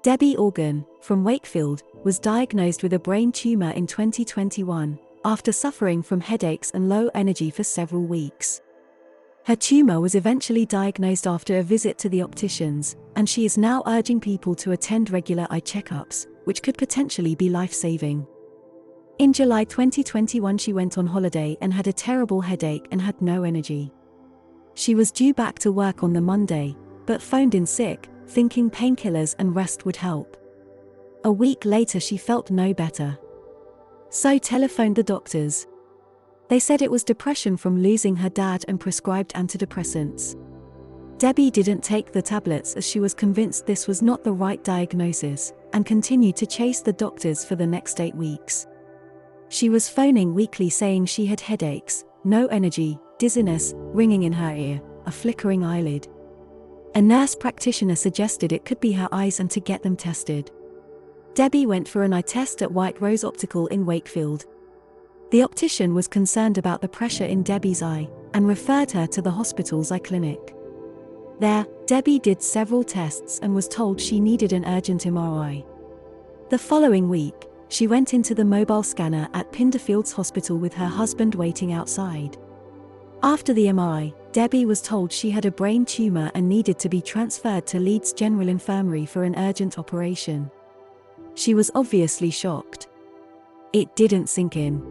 Debbie Organ, from Wakefield, was diagnosed with a brain tumor in 2021, after suffering from headaches and low energy for several weeks. Her tumor was eventually diagnosed after a visit to the opticians, and she is now urging people to attend regular eye checkups, which could potentially be life-saving. In July 2021 she went on holiday and had a terrible headache and had no energy. She was due back to work on the Monday, but phoned in sick, thinking painkillers and rest would help. A week later she felt no better. So telephoned the doctors. They said it was depression from losing her dad and prescribed antidepressants. Debbie didn't take the tablets as she was convinced this was not the right diagnosis, and continued to chase the doctors for the next 8 weeks. She was phoning weekly saying she had headaches, no energy, dizziness, ringing in her ear, a flickering eyelid. A nurse practitioner suggested it could be her eyes and to get them tested. Debbie went for an eye test at White Rose Optical in Wakefield. The optician was concerned about the pressure in Debbie's eye, and referred her to the hospital's eye clinic. There, Debbie did several tests and was told she needed an urgent MRI. The following week, she went into the mobile scanner at Pinderfields Hospital with her husband waiting outside. After the MRI, Debbie was told she had a brain tumor and needed to be transferred to Leeds General Infirmary for an urgent operation. She was obviously shocked. It didn't sink in.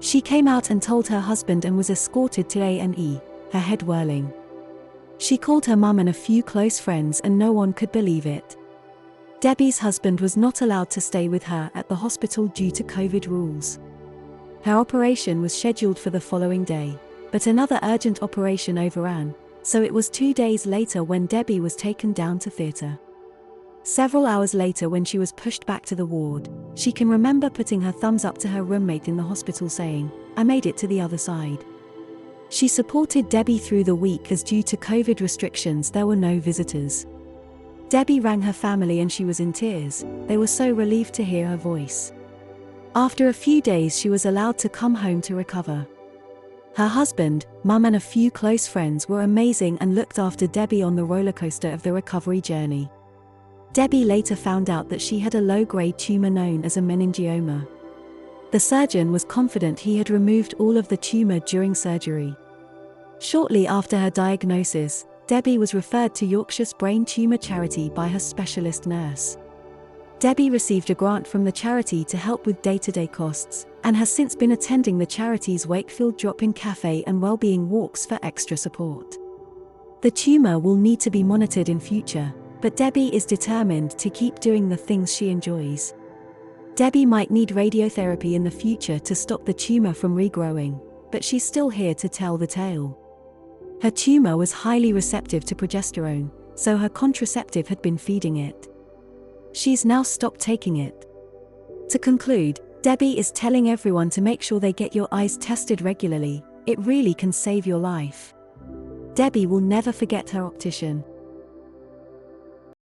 She came out and told her husband and was escorted to A&E, her head whirling. She called her mum and a few close friends and no one could believe it. Debbie's husband was not allowed to stay with her at the hospital due to COVID rules. Her operation was scheduled for the following day, but another urgent operation overran, so it was 2 days later when Debbie was taken down to theatre. Several hours later when she was pushed back to the ward, she can remember putting her thumbs up to her roommate in the hospital saying, "I made it to the other side." She supported Debbie through the week as due to COVID restrictions there were no visitors. Debbie rang her family and she was in tears. They were so relieved to hear her voice. After a few days she was allowed to come home to recover. Her husband, mum and a few close friends were amazing and looked after Debbie on the rollercoaster of the recovery journey. Debbie later found out that she had a low-grade tumor known as a meningioma. The surgeon was confident he had removed all of the tumor during surgery. Shortly after her diagnosis, Debbie was referred to Yorkshire's Brain Tumour Charity by her specialist nurse. Debbie received a grant from the charity to help with day-to-day costs, and has since been attending the charity's Wakefield Drop-In Cafe and Wellbeing Walks for extra support. The tumor will need to be monitored in future, but Debbie is determined to keep doing the things she enjoys. Debbie might need radiotherapy in the future to stop the tumor from regrowing, but she's still here to tell the tale. Her tumor was highly receptive to progesterone, so her contraceptive had been feeding it. She's now stopped taking it. To conclude, Debbie is telling everyone to make sure they get your eyes tested regularly. It really can save your life. Debbie will never forget her optician.